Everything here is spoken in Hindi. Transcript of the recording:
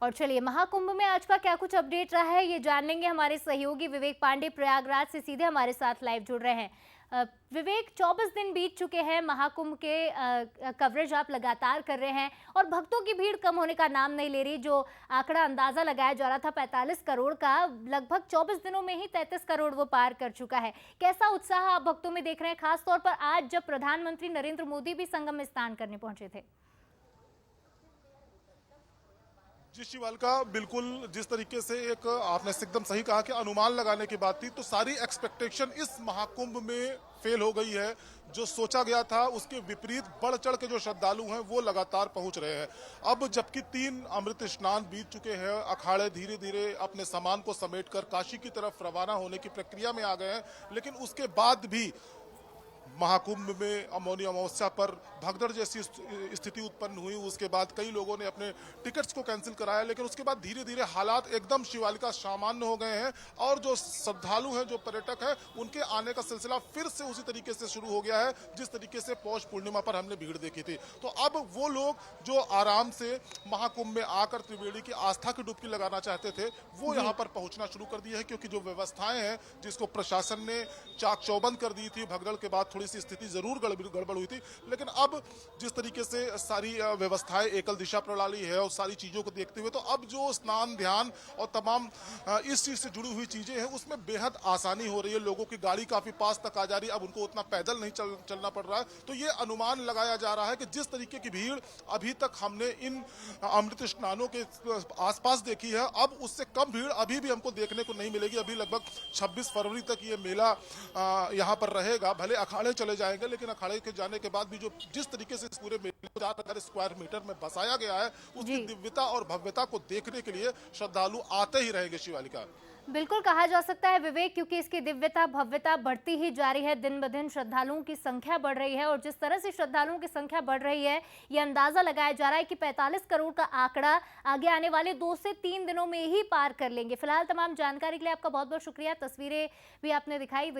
और चलिए महाकुंभ में आज का क्या कुछ अपडेट रहा है ये जान लेंगे। हमारे सहयोगी विवेक पांडे प्रयागराज से सीधे हमारे साथ लाइव जुड़ रहे हैं। विवेक, 24 दिन बीत चुके हैं, महाकुंभ के कवरेज आप लगातार कर रहे हैं और भक्तों की भीड़ कम होने का नाम नहीं ले रही। जो आंकड़ा अंदाजा लगाया जा रहा था 45 करोड़ का, लगभग 24 दिनों में ही 33 करोड़ वो पार कर चुका है। कैसा उत्साह आप भक्तों में देख रहे हैं, खासतौर पर आज जब प्रधानमंत्री नरेंद्र मोदी भी संगम में स्नान करने पहुंचे थे? जी शिवालिका, बिल्कुल जिस तरीके से एक आपने एकदम सही कहा कि अनुमान लगाने की बात थी, तो सारी एक्सपेक्टेशन इस महाकुंभ में फेल हो गई है। जो सोचा गया था उसके विपरीत बढ़ चढ़ के जो श्रद्धालु हैं वो लगातार पहुंच रहे हैं। अब जबकि 3 अमृत स्नान बीत चुके हैं, अखाड़े धीरे धीरे अपने सामान को समेटकर काशी की तरफ रवाना होने की प्रक्रिया में आ गए हैं, लेकिन उसके बाद भी महाकुंभ में मौनी अमावस्या पर भगदड़ जैसी स्थिति उत्पन्न हुई। उसके बाद कई लोगों ने अपने टिकट्स को कैंसिल कराया, लेकिन उसके बाद धीरे धीरे हालात एकदम शिवालिका सामान्य हो गए हैं और जो श्रद्धालु हैं, जो पर्यटक हैं, उनके आने का सिलसिला फिर से उसी तरीके से शुरू हो गया है जिस तरीके से पौष पूर्णिमा पर हमने भीड़ देखी थी। तो अब वो लोग जो आराम से महाकुंभ में आकर त्रिवेणी की आस्था की डुबकी लगाना चाहते थे वो यहाँ पर पहुंचना शुरू कर दिए हैं, क्योंकि जो व्यवस्थाएं हैं जिसको प्रशासन ने चाक चौबंद कर दी थी, भगदड़ के बाद थोड़ी सी स्थिति जरूर गड़बड़ हुई थी, लेकिन अब जिस तरीके से सारी व्यवस्थाएं एकल दिशा प्रणाली है और सारी चीजों को देखते हुए, तो अब जो स्नान ध्यान और तमाम इस चीज से जुड़ी हुई चीजें हैं उसमें बेहद आसानी हो रही है। लोगों की गाड़ी काफी पास तक आ जा रही है, अब उनको उतना पैदल नहीं चलना पड़ रहा है। तो ये अनुमान लगाया जा रहा है कि जिस तरीके की भीड़ अभी तक हमने इन अमृत स्नानों के आसपास देखी है, अब उससे कम भीड़ अभी भी हमको देखने को नहीं मिलेगी। अभी लगभग 26 फरवरी तक ये मेला यहाँ पर रहेगा। भले अखाड़े चले जाएंगे, लेकिन अखाड़े के जाने के बाद भी जो जिस तरीके से इस पूरे मेले को 4,000 स्क्वायर मीटर में बसाया गया है, उसकी दिव्यता और भव्यता को देखने के लिए श्रद्धालु आते ही रहेंगे शिवालिका। बिल्कुल कहा जा सकता है विवेक, क्योंकि इसकी दिव्यता भव्यता बढ़ती ही जा रही है। दिन ब दिन श्रद्धालुओं की संख्या बढ़ रही है और जिस तरह से श्रद्धालुओं की संख्या बढ़ रही है, ये अंदाजा लगाया जा रहा है कि 45 करोड़ का आंकड़ा आगे आने वाले 2 से 3 दिनों में ही पार कर लेंगे। फिलहाल तमाम जानकारी के लिए आपका बहुत बहुत शुक्रिया। तस्वीरें भी आपने दिखाई।